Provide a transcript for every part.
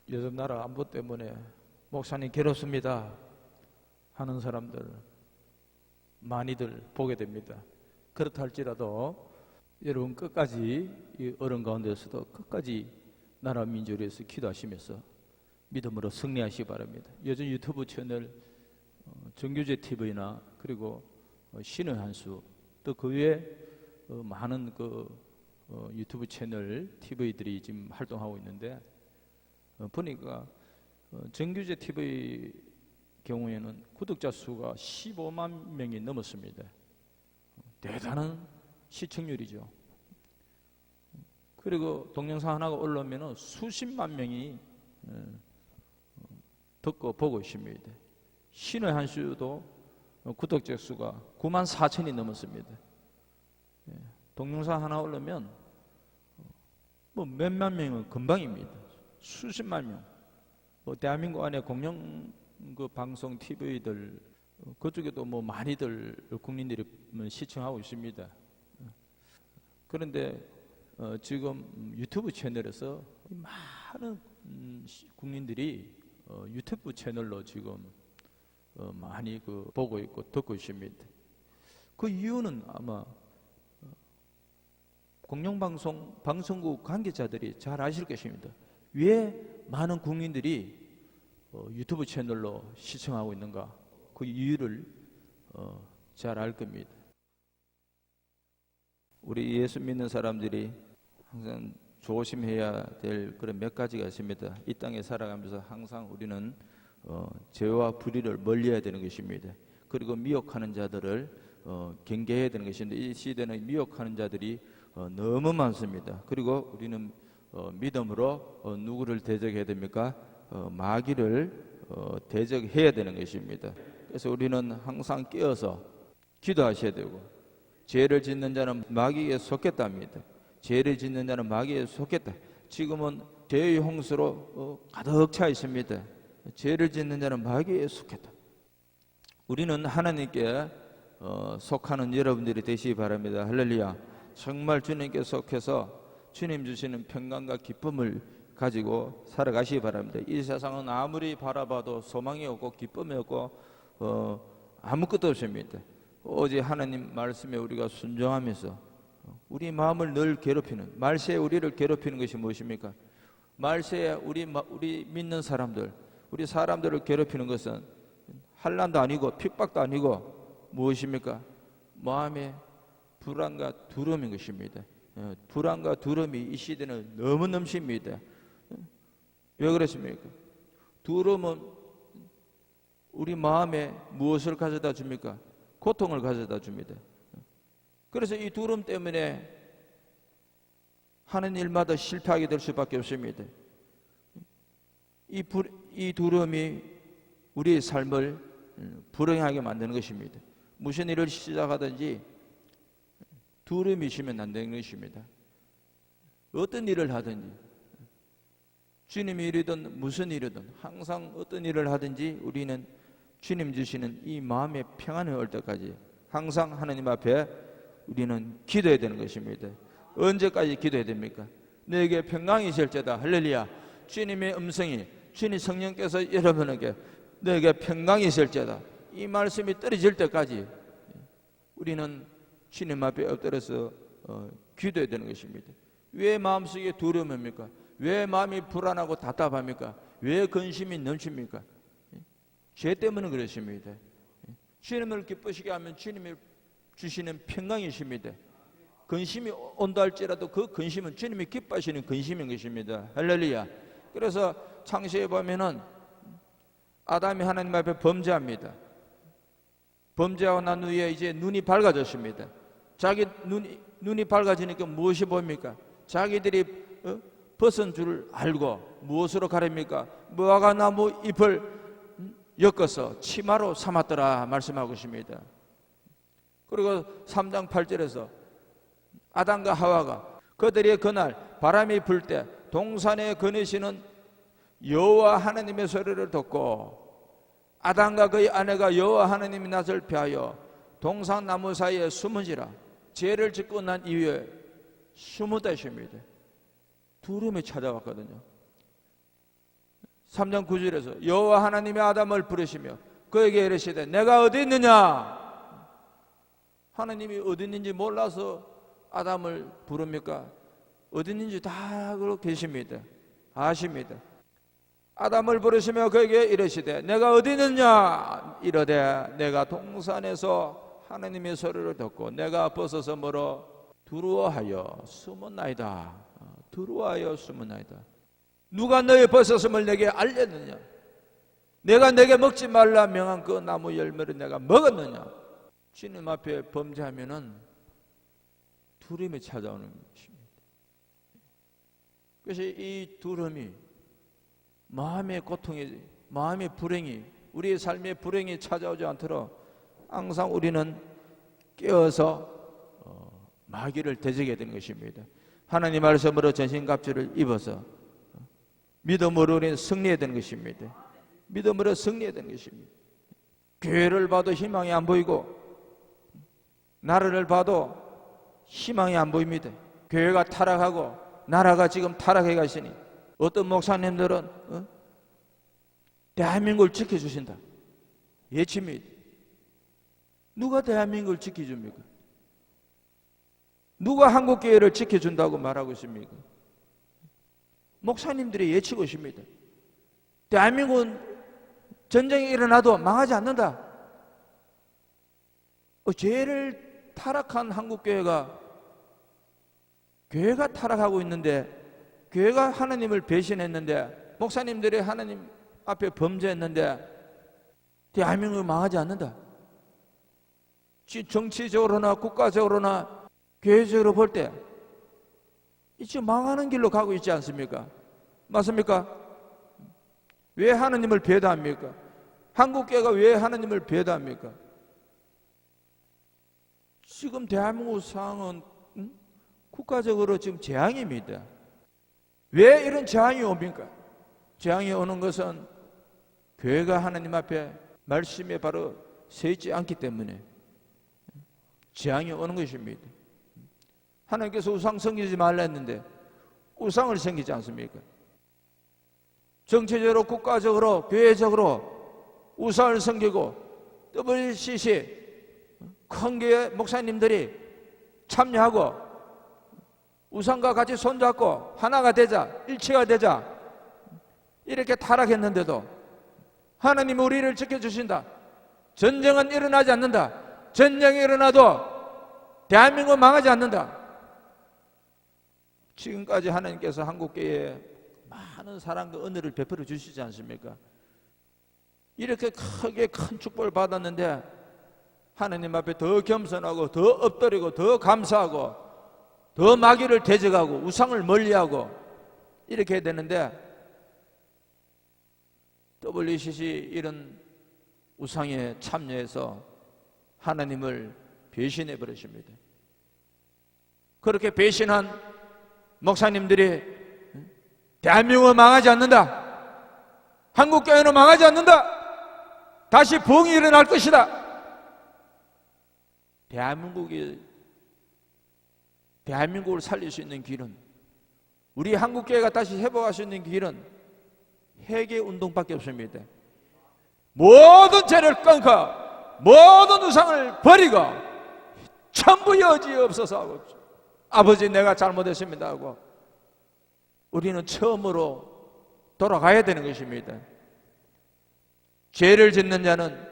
요즘 나라 안보 때문에 목사님 괴롭습니다 하는 사람들 많이들 보게 됩니다. 그렇다 할지라도 여러분 끝까지 이 어려운 가운데서도 끝까지 나라 민주를 위해서 기도하시면서 믿음으로 승리하시기 바랍니다. 요즘 유튜브 채널 정규제 TV나 그리고 신의 한수 또 그 외에 많은 유튜브 채널 TV들이 지금 활동하고 있는데 보니까 정규제 TV 경우에는 구독자 수가 15만 명이 넘었습니다. 대단한 시청률이죠. 그리고 동영상 하나가 올라오면 수십만 명이 듣고 보고 있습니다. 신의 한수도 구독자 수가 9만 4천이 넘었습니다. 동영상 하나 올라오면 뭐 몇만 명은 금방입니다. 수십만 명. 대한민국 안에 공영 방송 TV들 그쪽에도 뭐 많이들 국민들이 시청하고 있습니다. 그런데 지금 유튜브 채널에서 많은 국민들이 유튜브 채널로 지금 많이 보고 있고 듣고 있습니다. 그 이유는 아마 공영방송 방송국 관계자들이 잘 아실 것입니다. 왜 많은 국민들이 유튜브 채널로 시청하고 있는가? 그 이유를 잘 알 겁니다. 우리 예수 믿는 사람들이 항상 조심해야 될 그런 몇 가지가 있습니다. 이 땅에 살아가면서 항상 우리는 죄와 불의를 멀리해야 되는 것입니다. 그리고 미혹하는 자들을 경계해야 되는 것인데 이 시대는 미혹하는 자들이 너무 많습니다. 그리고 우리는 믿음으로 누구를 대적해야 됩니까? 마귀를 대적해야 되는 것입니다. 그래서 우리는 항상 깨어서 기도하셔야 되고 죄를 짓는 자는 마귀에 속했답니다. 죄를 짓는 자는 마귀에 속했다. 지금은 죄의 홍수로 가득 차 있습니다. 죄를 짓는 자는 마귀에 속했다. 우리는 하나님께 속하는 여러분들이 되시기 바랍니다. 할렐루야. 정말 주님께 속해서 주님 주시는 평강과 기쁨을 가지고 살아가시기 바랍니다. 이 세상은 아무리 바라봐도 소망이 없고 기쁨이 없고 아무것도 없습니다. 오직 하나님 말씀에 우리가 순종하면서 우리 마음을 늘 괴롭히는 말세에 우리를 괴롭히는 것이 무엇입니까? 말세에 우리 믿는 사람들 우리 사람들을 괴롭히는 것은 환난도 아니고 핍박도 아니고 무엇입니까? 마음의 불안과 두려움인 것입니다. 불안과 두려움이 이 시대는 너무 넘칩니다. 왜 그렇습니까? 두려움은 우리 마음에 무엇을 가져다 줍니까? 고통을 가져다 줍니다. 그래서 이 두려움 때문에 하는 일마다 실패하게 될 수밖에 없습니다. 이 두려움이 우리의 삶을 불행하게 만드는 것입니다. 무슨 일을 시작하든지 두려움이 있으면 안 되는 것입니다. 어떤 일을 하든지 주님의 일이든 무슨 일이든 항상 어떤 일을 하든지 우리는 주님 주시는 이 마음의 평안이 올 때까지 항상 하나님 앞에 우리는 기도해야 되는 것입니다. 언제까지 기도해야 됩니까? 너에게 평강이 있을지어다. 할렐루야. 주님의 음성이 주님 성령께서 여러분에게 너에게 평강이 있을지어다 이 말씀이 떨어질 때까지 우리는 주님 앞에 엎드려서 기도해야 되는 것입니다. 왜 마음속에 두려움입니까? 왜 마음이 불안하고 답답합니까? 왜 근심이 넘칩니까? 죄 때문에 그렇습니다. 주님을 기쁘시게 하면 주님이 주시는 평강이십니다. 근심이 온다 할지라도 그 근심은 주님이 기뻐하시는 근심인 것입니다. 할렐루야. 그래서 창세기에 보면은 아담이 하나님 앞에 범죄합니다. 범죄하고 난 후에 이제 눈이 밝아졌습니다. 자기 눈이 밝아지니까 무엇이 보입니까? 자기들이 벗은 줄을 알고 무엇으로 가립니까? 무화과 나무 잎을 엮어서 치마로 삼았더라 말씀하고 있습니다. 그리고 3장 8절에서 아담과 하와가 그들이 그날 바람이 불 때 동산에 거니시는 여호와 하나님의 소리를 듣고 아담과 그의 아내가 여호와 하나님의 낯을 피하여 동산 나무 사이에 숨은지라. 죄를 짓고 난 이후에 숨었다 했습니다. 두려움이 찾아왔거든요. 3장 9절에서 여호와 하나님이 아담을 부르시며 그에게 이르시되 내가 어디 있느냐. 하나님이 어디 있는지 몰라서 아담을 부릅니까? 어디 있는지 다 알고 계십니다. 아십니다. 아담을 부르시며 그에게 이르시되 내가 어디 있느냐. 이르되 내가 동산에서 하나님의 소리를 듣고 내가 벗어서 멀어 두루하여 숨었나이다. 두루하여 숨었나이다. 누가 너의 벗어섬을 내게 알렸느냐. 내가 내게 먹지 말라 명한 그 나무 열매를 내가 먹었느냐. 주님 앞에 범죄하면은 두려움이 찾아오는 것입니다. 그래서 이 두려움이 마음의 고통이, 마음의 불행이, 우리의 삶의 불행이 찾아오지 않도록 항상 우리는 깨어서 마귀를 대적해야 되는 것입니다. 하나님 말씀으로 전신갑주를 입어서 믿음으로 우리는 승리해야 되는 것입니다. 믿음으로 승리해야 되는 것입니다. 교회를 봐도 희망이 안 보이고 나라를 봐도 희망이 안 보입니다. 교회가 타락하고 나라가 지금 타락해 가시니 어떤 목사님들은 대한민국을 지켜주신다 예치입니다. 누가 대한민국을 지켜줍니까? 누가 한국교회를 지켜준다고 말하고 있습니까? 목사님들이 예치고 있습니다. 대한민국은 전쟁이 일어나도 망하지 않는다. 죄를 타락한 한국교회가 교회가 타락하고 있는데, 교회가 하나님을 배신했는데, 목사님들이 하나님 앞에 범죄했는데 대한민국이 망하지 않는다. 정치적으로나 국가적으로나 교회적으로 볼 때 지금 망하는 길로 가고 있지 않습니까? 맞습니까? 왜 하나님을 배도합니까? 한국교회가 왜 하나님을 배도합니까? 지금 대한민국 상황은 국가적으로 지금 재앙입니다. 왜 이런 재앙이 옵니까? 재앙이 오는 것은 교회가 하나님 앞에 말씀에 바로 서 있지 않기 때문에 재앙이 오는 것입니다. 하나님께서 우상 섬기지 말라 했는데 우상을 섬기지 않습니까? 정치적으로, 국가적으로, 교회적으로 우상을 섬기고 WCC 큰 교회 목사님들이 참여하고 우상과 같이 손잡고 하나가 되자, 일치가 되자 이렇게 타락했는데도 하나님이 우리를 지켜주신다. 전쟁은 일어나지 않는다. 전쟁이 일어나도 대한민국은 망하지 않는다. 지금까지 하나님께서 한국교회에 많은 사랑과 은혜를 베풀어 주시지 않습니까? 이렇게 크게 큰 축복을 받았는데 하나님 앞에 더 겸손하고 더 엎드리고 더 감사하고 더 마귀를 대적하고 우상을 멀리하고 이렇게 해야 되는데 WCC 이런 우상에 참여해서 하나님을 배신해 버리십니다. 그렇게 배신한 목사님들이 대한민국은 망하지 않는다. 한국교회는 망하지 않는다. 다시 부흥이 일어날 것이다. 대한민국을 살릴 수 있는 길은, 우리 한국교회가 다시 회복할 수 있는 길은 회개 운동밖에 없습니다. 모든 죄를 끊고 모든 우상을 버리고 전부 여지없어서 하고 아버지 내가 잘못했습니다 하고 우리는 처음으로 돌아가야 되는 것입니다. 죄를 짓는 자는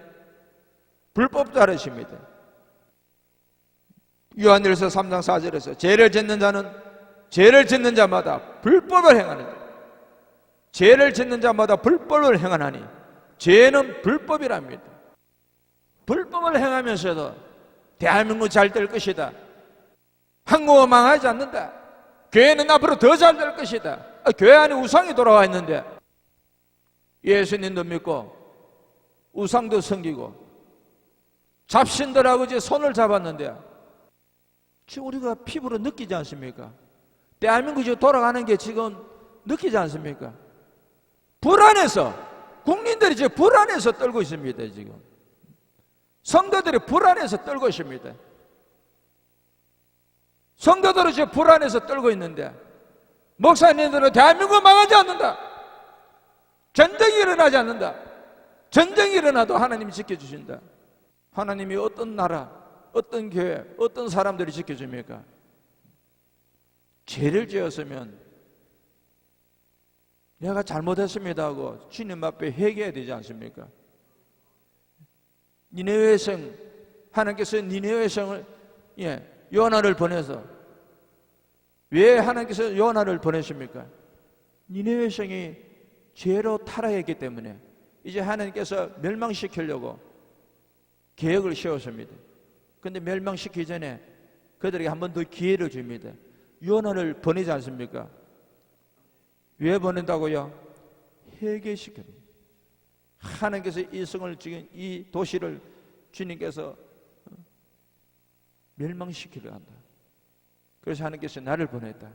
불법자라십니다. 요한일서 3장 4절에서 죄를 짓는 자는 죄를 짓는 자마다 불법을 행하는 자, 죄를 짓는 자마다 불법을 행하나니 죄는 불법이랍니다. 불법을 행하면서도 대한민국 잘 될 것이다. 한국은 망하지 않는다. 교회는 앞으로 더 잘 될 것이다. 교회 안에 우상이 돌아와 있는데 예수님도 믿고 우상도 섬기고 잡신들하고 이제 손을 잡았는데 지금 우리가 피부로 느끼지 않습니까? 대한민국이 지금 돌아가는 게 지금 느끼지 않습니까? 불안해서 국민들이 지금 불안해서 떨고 있습니다. 지금 성도들이 불안해서 떨고 있습니다. 성도들은 지금 불안해서 떨고 있는데 목사님들은 대한민국은 망하지 않는다. 전쟁 일어나지 않는다. 전쟁이 일어나도 하나님이 지켜주신다. 하나님이 어떤 나라, 어떤 교회, 어떤 사람들이 지켜줍니까? 죄를 지었으면 내가 잘못했습니다 하고 주님 앞에 회개해야 되지 않습니까? 니네웨의 성, 하나님께서 니네웨의 성을 요나를 보내서, 왜 하나님께서 요나를 보내십니까? 니네웨의 성이 죄로 타락했기 때문에 이제 하나님께서 멸망시키려고 계획을 세웠습니다. 그런데 멸망시키기 전에 그들에게 한 번 더 기회를 줍니다. 요나를 보내지 않습니까? 왜 보낸다고요? 회개시켜요. 하나님께서 이 성을, 지금 이 도시를 주님께서 멸망시키려 한다. 그래서 하나님께서 나를 보냈다.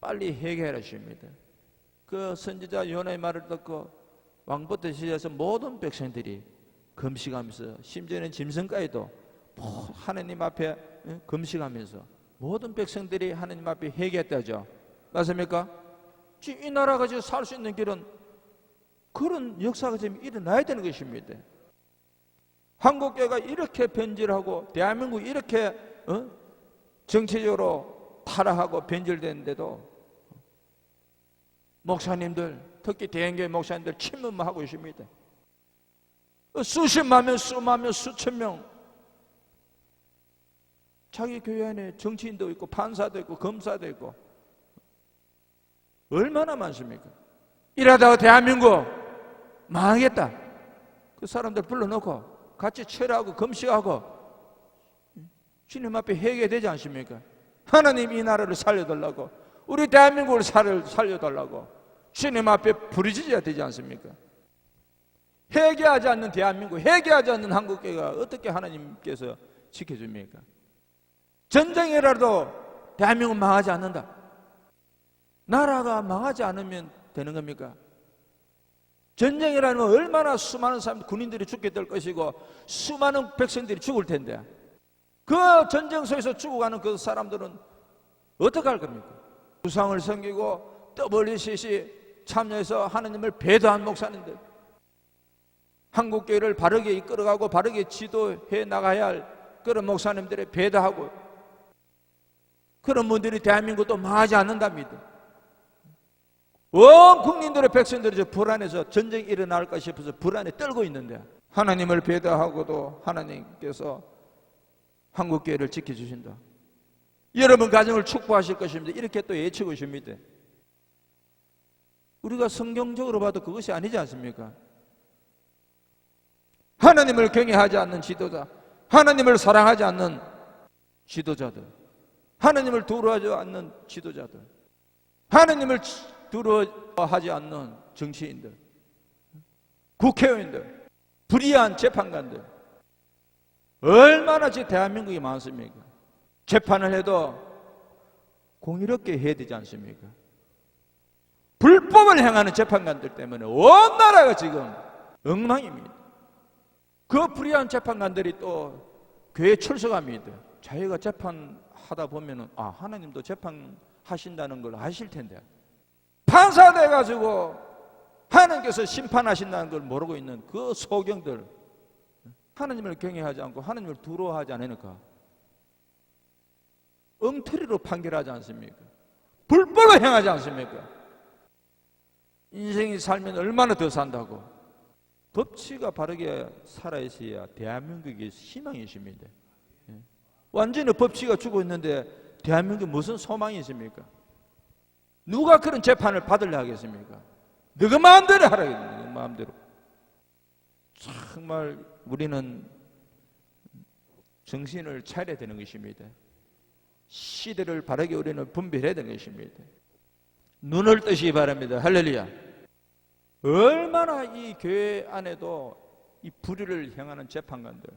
빨리 회개하라 하십니다. 그 선지자 요나의 말을 듣고 왕부터 시작해서 모든 백성들이 금식하면서, 심지어는 짐승까지도 하나님 앞에 금식하면서 모든 백성들이 하나님 앞에 회개했다죠. 맞습니까? 지금 이 나라가 지금 살 수 있는 길은 그런 역사가 지금 일어나야 되는 것입니다. 한국교회가 이렇게 변질하고 대한민국이 이렇게 정치적으로 타락하고 변질됐는데도 목사님들, 특히 대형교회 목사님들 침묵만 하고 있습니다. 수십만 명, 수만 명, 수천 명, 자기 교회 안에 정치인도 있고 판사도 있고 검사도 있고 얼마나 많습니까? 이러다가 대한민국 망하겠다. 그 사람들 불러놓고 같이 철하고 금식하고 주님 앞에 회개되지 않습니까? 하나님 이 나라를 살려달라고, 우리 대한민국을 살려달라고 주님 앞에 부르짖어야 되지 않습니까? 회개하지 않는 대한민국, 회개하지 않는 한국교회가 어떻게 하나님께서 지켜줍니까? 전쟁이라도 대한민국 망하지 않는다. 나라가 망하지 않으면 되는 겁니까? 전쟁이라면 얼마나 수많은 사람, 군인들이 죽게 될 것이고 수많은 백성들이 죽을 텐데, 그 전쟁터에서 죽어가는 그 사람들은 어떻게 할 겁니까? 우상을 섬기고 WCC 참여해서 하나님을 배도한 목사님들, 한국교회를 바르게 이끌어가고 바르게 지도해 나가야 할 그런 목사님들의 배도하고, 그런 분들이 대한민국도 망하지 않는답니다. 온 국민들의 백성들이 불안해서 전쟁이 일어날까 싶어서 불안에 떨고 있는데, 하나님을 배도하고도 하나님께서 한국교회를 지켜주신다. 여러분 가정을 축복하실 것입니다. 이렇게 또 외치고 있습니다. 우리가 성경적으로 봐도 그것이 아니지 않습니까? 하나님을 경외하지 않는 지도자, 하나님을 사랑하지 않는 지도자들, 하나님을 두려워하지 않는 지도자들, 하나님을 두려워하지 않는 정치인들, 국회의원들, 불의한 재판관들, 얼마나 제 대한민국이 많습니까? 재판을 해도 공의롭게 해야 되지 않습니까? 불법을 행하는 재판관들 때문에 온 나라가 지금 엉망입니다. 그 불의한 재판관들이 또 교회에 출석합니다. 자기가 재판하다 보면은 하나님도 재판하신다는 걸 아실 텐데, 판사 돼가지고 하나님께서 심판하신다는 걸 모르고 있는 그 소경들, 하나님을 경외하지 않고 하나님을 두려워하지 않으니까 엉터리로 판결하지 않습니까? 불법을 행하지 않습니까? 인생이 살면 얼마나 더 산다고. 법치가 바르게 살아있어야 대한민국이 희망이 있습니다. 완전히 법치가 죽어 있는데 대한민국에 무슨 소망이 있습니까? 누가 그런 재판을 받으려 하겠습니까? 너가 마음대로 하라겠네. 너가 마음대로. 정말 우리는 정신을 차려야 되는 것입니다. 시대를 바르게 우리는 분별해야 되는 것입니다. 눈을 뜨시기 바랍니다. 할렐루야. 얼마나 이 교회 안에도 이 불의를 행하는 재판관들,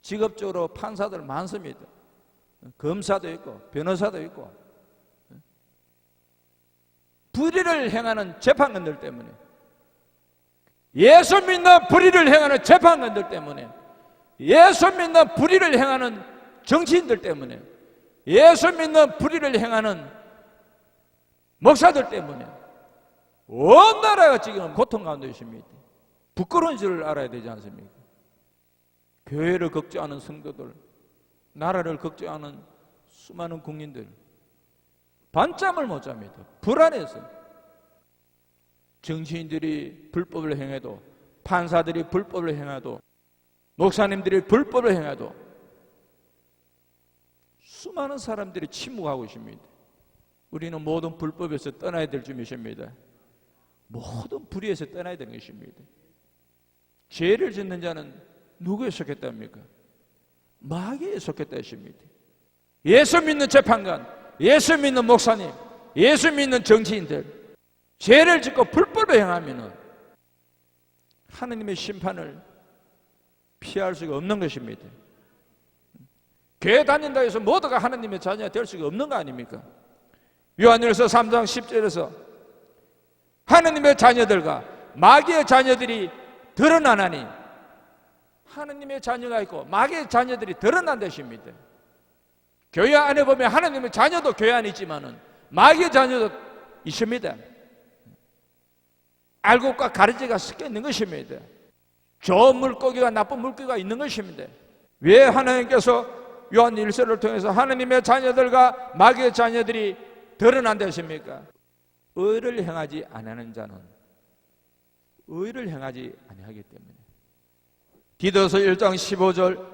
직업적으로 판사들 많습니다. 검사도 있고 변호사도 있고, 불의를 행하는 재판관들 때문에, 예수 믿는 불의를 행하는 재판관들 때문에, 예수 믿는 불의를 행하는 정치인들 때문에, 예수 믿는 불의를 행하는 목사들 때문에 온 나라가 지금 고통 가운데 있습니다. 부끄러운 줄을 알아야 되지 않습니까? 교회를 걱정하는 성도들, 나라를 걱정하는 수많은 국민들 밤잠을 못 잡니다. 불안해서. 정치인들이 불법을 행해도, 판사들이 불법을 행해도, 목사님들이 불법을 행해도 수많은 사람들이 침묵하고 있습니다. 우리는 모든 불법에서 떠나야 될 줄이십니다. 모든 불의에서 떠나야 되는 것입니다. 죄를 짓는 자는 누구에 속했답니까? 마귀에 속했다 했습니다. 예수 믿는 재판관, 예수 믿는 목사님, 예수 믿는 정치인들 죄를 짓고 불법을 행하면 하나님의 심판을 피할 수가 없는 것입니다. 교회 다닌다 해서 모두가 하나님의 자녀가 될 수가 없는 거 아닙니까? 요한일서 3장 10절에서 하나님의 자녀들과 마귀의 자녀들이 드러나나니, 하나님의 자녀가 있고 마귀의 자녀들이 드러난다 하십니다. 교회 안에 보면 하나님의 자녀도 교회 안에 있지만은 마귀의 자녀도 있습니다. 알곡과 가르치가 섞여 있는 것입니다. 좋은 물고기와 나쁜 물고기가 있는 것입니다. 왜 하나님께서 요한 1서를 통해서 하나님의 자녀들과 마귀의 자녀들이 드러난다 하십니까? 의를 행하지 아니하는 자는 의를 행하지 아니하기 때문에. 디도서 1장 15절,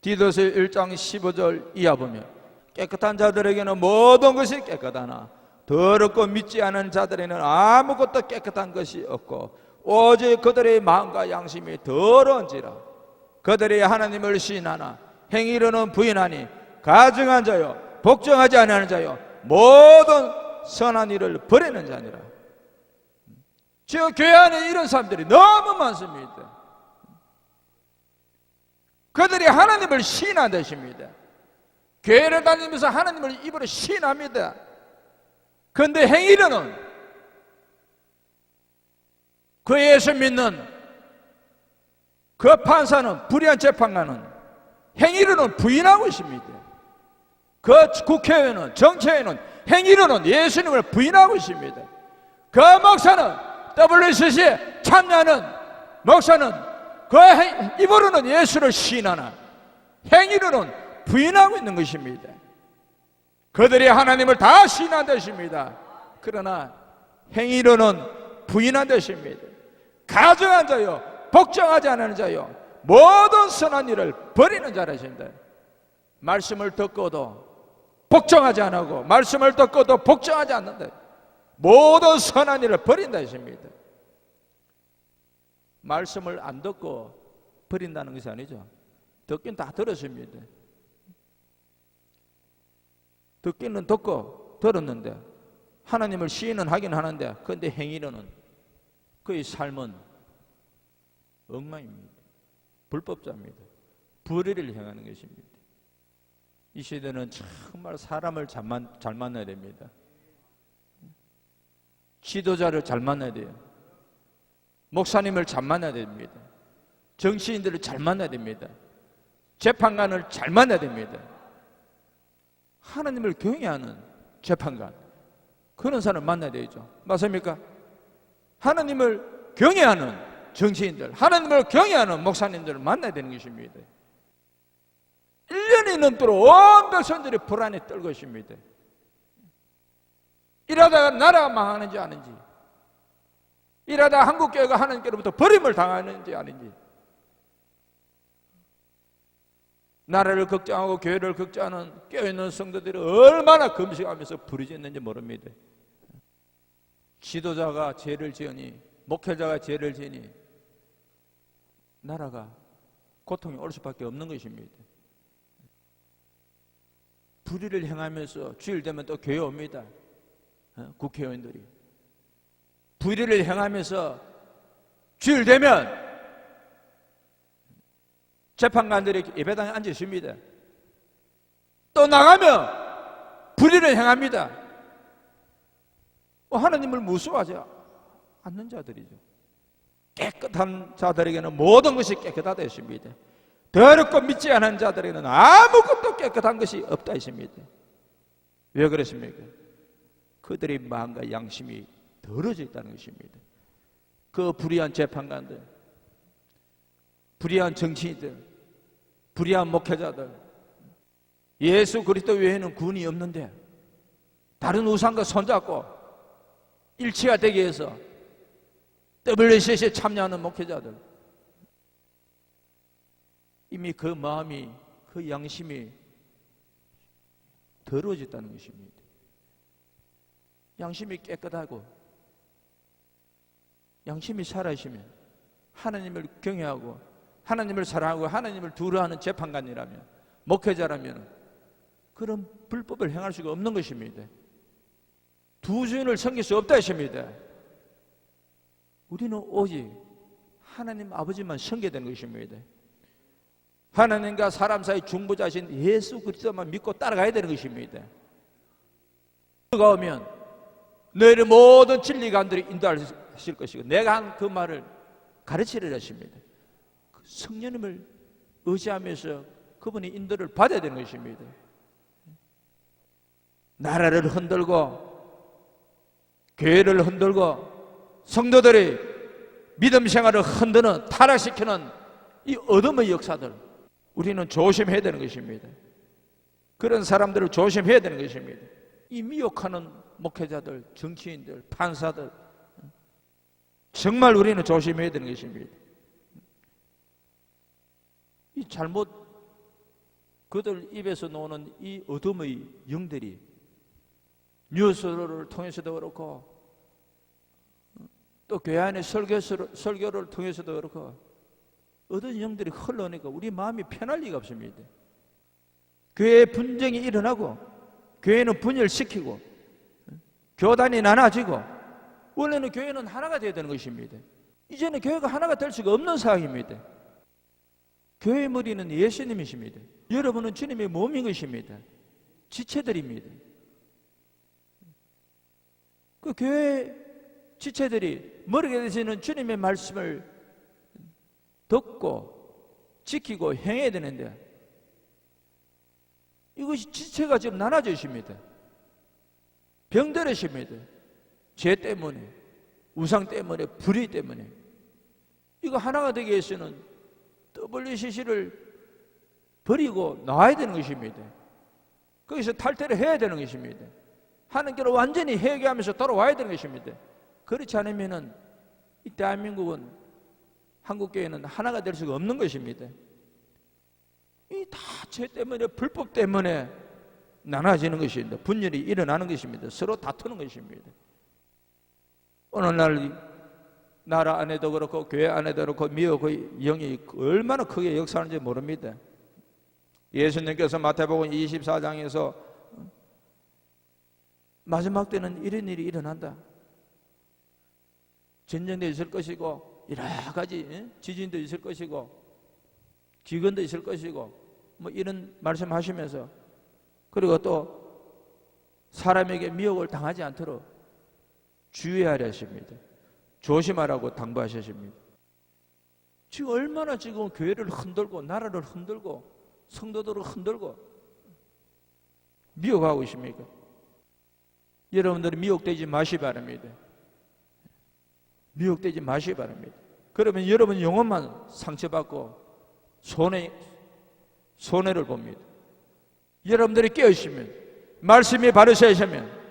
디도서 1장 15절 이하 보면 깨끗한 자들에게는 모든 것이 깨끗하나 더럽고 믿지 않은 자들에게는 아무것도 깨끗한 것이 없고 오직 그들의 마음과 양심이 더러운지라. 그들이 하나님을 시인하나 행위로는 부인하니 가증한 자요 복종하지 아니하는 자요 모든 선한 일을 버리는 자니라. 지금 교회 안에 이런 사람들이 너무 많습니다. 그들이 하나님을 시인한다 하십니다. 교회를 다니면서 하나님을 입으로 시인합니다. 그런데 행위로는 그 예수 믿는 그 판사는, 불의한 재판관은 행위로는 부인하고 있습니다. 그 국회의원은, 정치회의는 행위로는 예수님을 부인하고 있습니다. 그 목사는, WCC에 참여하는 목사는 그 입으로는 예수를 시인하나 행위로는 부인하고 있는 것입니다. 그들이 하나님을 다 시인한다 했습니다. 그러나 행위로는 부인한다 했습니다. 가증한 자요 복종하지 않는 자요 모든 선한 일을 버리는 자라 하십니다. 말씀을 듣고도 복종하지 않고 말씀을 듣고도 복종하지 않는다. 모든 선한 일을 버린다 했습니다. 말씀을 안 듣고 버린다는 것이 아니죠. 듣긴 다 들었습니다. 듣기는 듣고 들었는데 하나님을 시인은 하긴 하는데 그런데 행위로는 그의 삶은 엉망입니다. 불법자입니다. 불의를 행하는 것입니다. 이 시대는 정말 사람을 잘 만나야 됩니다. 지도자를 잘 만나야 돼요. 목사님을 잘 만나야 됩니다. 정치인들을 잘 만나야 됩니다. 재판관을 잘 만나야 됩니다. 하나님을 경외하는 재판관, 그런 사람을 만나야 되죠. 맞습니까? 하나님을 경외하는 정치인들, 하나님을 경외하는 목사님들을 만나야 되는 것입니다. 1년이 넘도록 온 백성들이 불안에 떨고 있습니다. 이러다가 나라가 망하는지 아닌지, 이러다가 한국교회가 하나님께로부터 버림을 당하는지 아닌지, 나라를 걱정하고 교회를 걱정하는 깨어있는 성도들이 얼마나 금식하면서 부르짖는지 모릅니다. 지도자가 죄를 지으니, 목회자가 죄를 지으니 나라가 고통이 올 수밖에 없는 것입니다. 불의를 행하면서 주일 되면 또 교회 옵니다. 국회의원들이 불의를 행하면서 주일 되면 재판관들이 예배당에 앉아 있습니다. 또 나가면 불의를 행합니다. 하나님을 무서워하지 않는 자들이죠. 깨끗한 자들에게는 모든 것이 깨끗하다 했습니다. 더럽고 믿지 않은 자들에게는 아무것도 깨끗한 것이 없다 했습니다. 왜 그렇습니까? 그들의 마음과 양심이 더러져 있다는 것입니다. 그 불의한 재판관들, 불의한 정치인들, 불의한 목회자들, 예수 그리스도 외에는 구원이 없는데 다른 우상과 손잡고 일치가 되기 위해서 WCC에 참여하는 목회자들, 이미 그 마음이, 그 양심이 더러워졌다는 것입니다. 양심이 깨끗하고 양심이 살아있으면 하나님을 경외하고 하나님을 사랑하고 하나님을 두려워하는 재판관이라면, 목회자라면 그런 불법을 행할 수가 없는 것입니다. 두 주인을 섬길 수 없다 했습니다. 우리는 오직 하나님 아버지만 섬겨야 되는 것입니다. 하나님과 사람 사이 중보자신 예수 그리스도만 믿고 따라가야 되는 것입니다. 그가 오면 너희를 모든 진리관들이 인도하실 것이고 내가 한 그 말을 가르치리라 하십니다. 성령님을 의지하면서 그분이 인도를 받아야 되는 것입니다. 나라를 흔들고 교회를 흔들고 성도들의 믿음 생활을 흔드는, 타락시키는 이 어둠의 역사들, 우리는 조심해야 되는 것입니다. 그런 사람들을 조심해야 되는 것입니다. 이 미혹하는 목회자들, 정치인들, 판사들, 정말 우리는 조심해야 되는 것입니다. 이 잘못 그들 입에서 나오는 이 어둠의 영들이 뉴스를 통해서도 그렇고 또 교회 안의 설교를 통해서도 그렇고 어떤 영들이 흘러오니까 우리 마음이 편할 리가 없습니다. 교회에 분쟁이 일어나고 교회는 분열시키고 교단이 나눠지고, 원래는 교회는 하나가 되어야 되는 것입니다. 이제는 교회가 하나가 될 수가 없는 상황입니다. 교회의 머리는 예수님이십니다. 여러분은 주님의 몸인 것입니다. 지체들입니다. 그 교회 지체들이 머리가 되시는 주님의 말씀을 듣고 지키고 행해야 되는데 이것이 지체가 지금 나눠져 있습니다. 병들으십니다. 죄 때문에, 우상 때문에, 불의 때문에. 이거 하나가 되기 위해서는 WCC를 버리고 나와야 되는 것입니다. 거기서 탈퇴를 해야 되는 것입니다. 하나님께로 완전히 회개하면서 돌아와야 되는 것입니다. 그렇지 않으면은 이 대한민국은, 한국교회는 하나가 될 수가 없는 것입니다. 이 다 죄 때문에, 불법 때문에 나눠지는 것입니다. 분열이 일어나는 것입니다. 서로 다투는 것입니다. 오늘날 나라 안에도 그렇고 교회 안에도 그렇고 미혹의 영이 얼마나 크게 역사하는지 모릅니다. 예수님께서 마태복음 24장에서 마지막 때는 이런 일이 일어난다. 전쟁도 있을 것이고 여러 가지 지진도 있을 것이고 기근도 있을 것이고 뭐 이런 말씀하시면서, 그리고 또 사람에게 미혹을 당하지 않도록 주의하려 하십니다. 조심하라고 당부하셨습니다. 지금 얼마나 지금 교회를 흔들고 나라를 흔들고 성도들을 흔들고 미혹하고 있습니까? 여러분들은 미혹되지 마시기 바랍니다. 미혹되지 마시기 바랍니다. 그러면 여러분 영혼만 상처받고 손해를 봅니다. 여러분들이 깨어있으면, 말씀이 바르셔야시면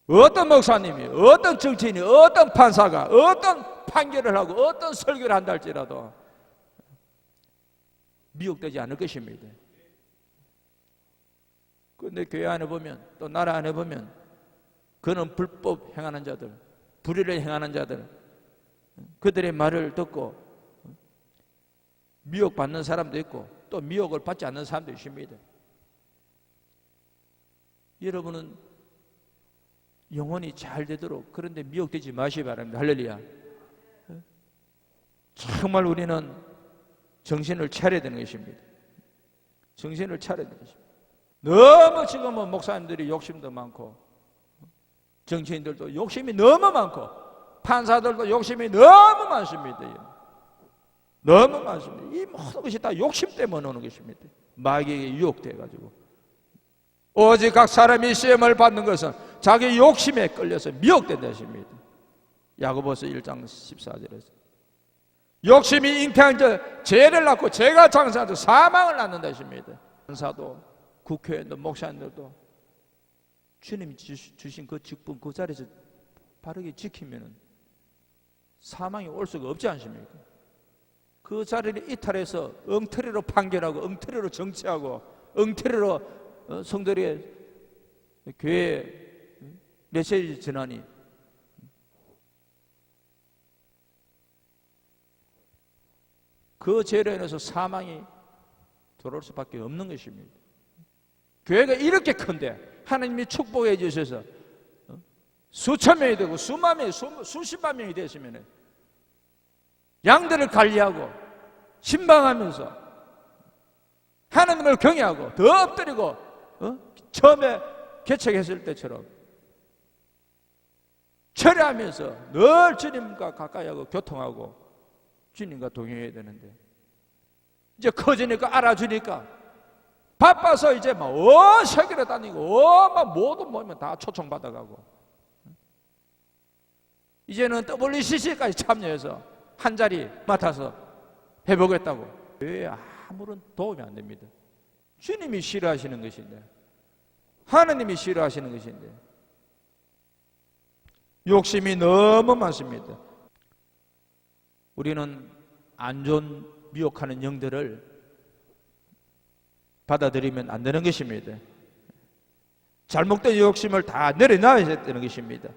어떤 목사님이, 어떤 정치인이, 어떤 판사가 어떤 판결을 하고 어떤 설교를 한다 할지라도 미혹되지 않을 것입니다. 그런데 교회 안에 보면, 또 나라 안에 보면 그는 불법 행하는 자들, 불의를 행하는 자들, 그들의 말을 듣고 미혹받는 사람도 있고 또 미혹을 받지 않는 사람도 있습니다. 여러분은 영혼이 잘 되도록 그런데 미혹되지 마시기 바랍니다. 할렐루야. 정말 우리는 정신을 차려야 되는 것입니다. 정신을 차려야 되는 것입니다. 너무 지금은 목사님들이 욕심도 많고 정치인들도 욕심이 너무 많고 판사들도 욕심이 너무 많습니다. 너무 많습니다. 이 모든 것이 다 욕심 때문에 오는 것입니다. 마귀에게 유혹돼가지고. 오직 각 사람이 시험을 받는 것은 자기 욕심에 끌려서 미혹된다 하십니다. 야고보서 1장 14절에서 욕심이 잉태한 자 죄를 낳고 죄가 장사한 자 사망을 낳는다 하십니다. 판사도 국회의원도 목사님들도 주님이 주신 그 직분 그 자리에서 바르게 지키면 사망이 올 수가 없지 않습니까? 그 자리를 이탈해서 엉터리로 판결하고 엉터리로 정치하고 엉터리로 성도들의 교회 메시지 전하니 그 죄로 인해서 사망이 돌아올 수밖에 없는 것입니다. 교회가 이렇게 큰데 하나님이 축복해 주셔서 수천 명이 되고 수만 명이 수십만 명이 되시면 양들을 관리하고 신방하면서 하나님을 경외하고 더 엎드리고 처음에 개척했을 때처럼 철회하면서 늘 주님과 가까이하고 교통하고 주님과 동행해야 되는데 이제 커지니까 알아주니까 바빠서 이제 막 세계로 다니고 막 모든 모임에 다 초청받아가고 이제는 WCC까지 참여해서 한 자리 맡아서 해보겠다고. 왜 아무런 도움이 안 됩니다. 주님이 싫어하시는 것인데 하나님이 싫어하시는 것인데 욕심이 너무 많습니다. 우리는 안 좋은 미혹하는 영들을 받아들이면 안 되는 것입니다. 잘못된 욕심을 다 내려놔야 되는 것입니다.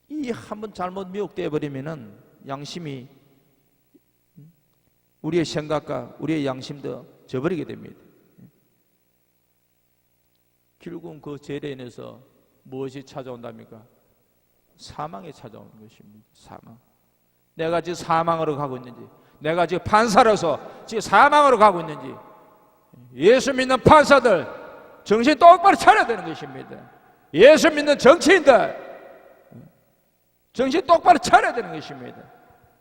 이 한번 잘못 미혹되어 버리면은 양심이 우리의 생각과 우리의 양심도 저버리게 됩니다. 결국은 그 죄로 인해서 무엇이 찾아온답니까? 사망이 찾아오는 것입니다. 사망. 내가 지금 사망으로 가고 있는지, 내가 지금 판사로서 지금 사망으로 가고 있는지, 예수 믿는 판사들 정신 똑바로 차려야 되는 것입니다. 예수 믿는 정치인들 정신 똑바로 차려야 되는 것입니다.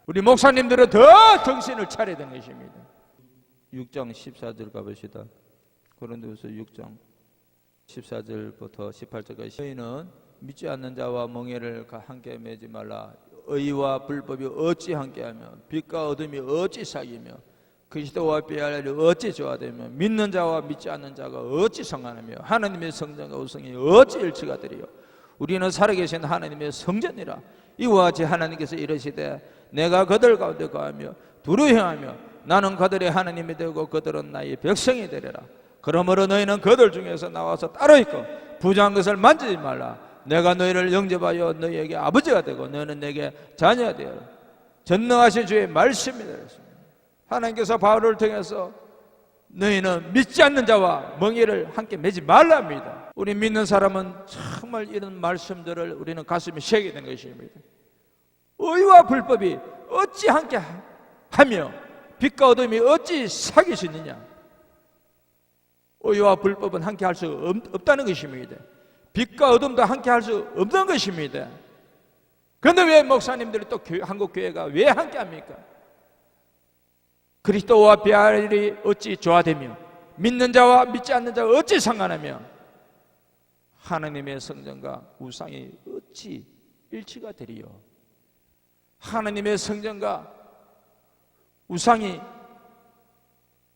우리 목사님들은 더 정신을 차려야 되는 것입니다. 6장 14절 가보시다. 고린도후서 6장 14절부터 18절까지 너희는 믿지 않는 자와 멍에를 함께 매지 말라. 의와 불법이 어찌 함께하며 빛과 어둠이 어찌 사귀며 그리스도와 비알이 어찌 조화되며 믿는 자와 믿지 않는 자가 어찌 상관하며 하나님의 성전과 우상이 어찌 일치가 되리요. 우리는 살아계신 하나님의 성전이라. 이와 같이 하나님께서 이르시되 내가 그들 가운데 거하며 두루 행하며 나는 그들의 하나님이 되고 그들은 나의 백성이 되리라. 그러므로 너희는 그들 중에서 나와서 따로 있고 부정한 것을 만지지 말라. 내가 너희를 영접하여 너희에게 아버지가 되고 너희는 내게 자녀가 되어라. 전능하신 주의 말씀이 되었습니다. 하나님께서 바울을 통해서 너희는 믿지 않는 자와 멍에를 함께 매지 말랍니다. 우리 믿는 사람은 정말 이런 말씀들을 우리는 가슴에 새기게 된 것입니다. 의와 불법이 어찌 함께 하며 빛과 어둠이 어찌 사귈 수 있느냐. 의와 불법은 함께 할 수 없다는 것입니다. 빛과 어둠도 함께 할 수 없는 것입니다. 그런데 왜 목사님들이 또 한국 교회가 왜 함께 합니까? 그리스도와 비알이 어찌 조화되며 믿는 자와 믿지 않는 자가 어찌 상관하며 하나님의 성전과 우상이 어찌 일치가 되리요. 하나님의 성전과 우상이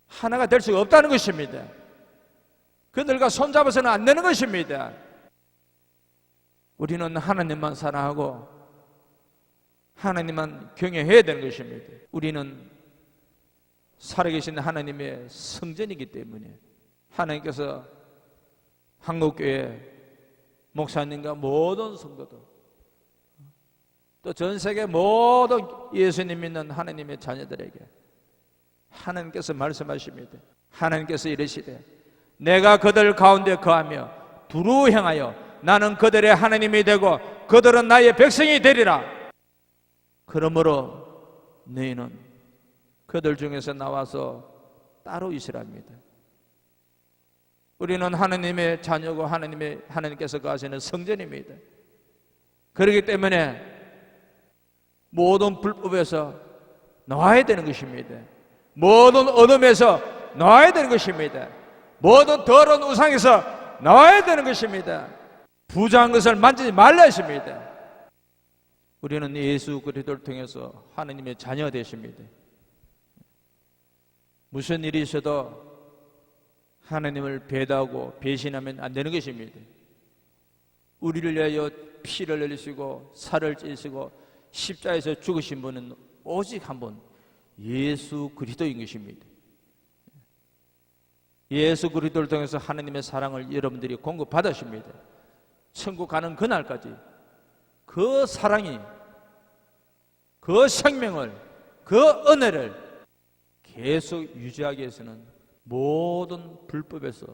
하나가 될 수가 없다는 것입니다. 그들과 손잡아서는 안 되는 것입니다. 우리는 하나님만 사랑하고 하나님만 경외해야 되는 것입니다. 우리는 살아계신 하나님의 성전이기 때문에 하나님께서 한국교회 목사님과 모든 성도들 또 전 세계 모든 예수님 믿는 하나님의 자녀들에게 하나님께서 말씀하십니다. 하나님께서 이르시되 내가 그들 가운데 거하며 두루 행하여 나는 그들의 하나님이 되고 그들은 나의 백성이 되리라. 그러므로 너희는 그들 중에서 나와서 따로 있으랍니다. 우리는 하나님의 자녀고 하나님께서 거하시는 성전입니다. 그렇기 때문에 모든 불법에서 나와야 되는 것입니다. 모든 어둠에서 나와야 되는 것입니다. 모든 더러운 우상에서 나와야 되는 것입니다. 부정한 것을 만지지 말라 했습니다. 우리는 예수 그리스도를 통해서 하나님의 자녀가 되십니다. 무슨 일이 있어도 하나님을 배다하고 배신하면 안 되는 것입니다. 우리를 위하여 피를 흘리시고 살을 찌시고 십자가에서 죽으신 분은 오직 한 분, 예수 그리스도인 것입니다. 예수 그리스도를 통해서 하나님의 사랑을 여러분들이 공급받으십니다. 천국 가는 그날까지 그 사랑이, 그 생명을, 그 은혜를 계속 유지하기 위해서는 모든 불법에서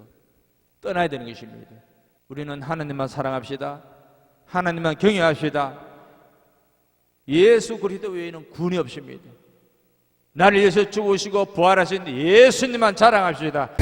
떠나야 되는 것입니다. 우리는 하나님만 사랑합시다. 하나님만 경외합시다. 예수 그리스도 외에는 구원이 없습니다. 나를 위해서 죽으시고 부활하신 예수님만 자랑합시다.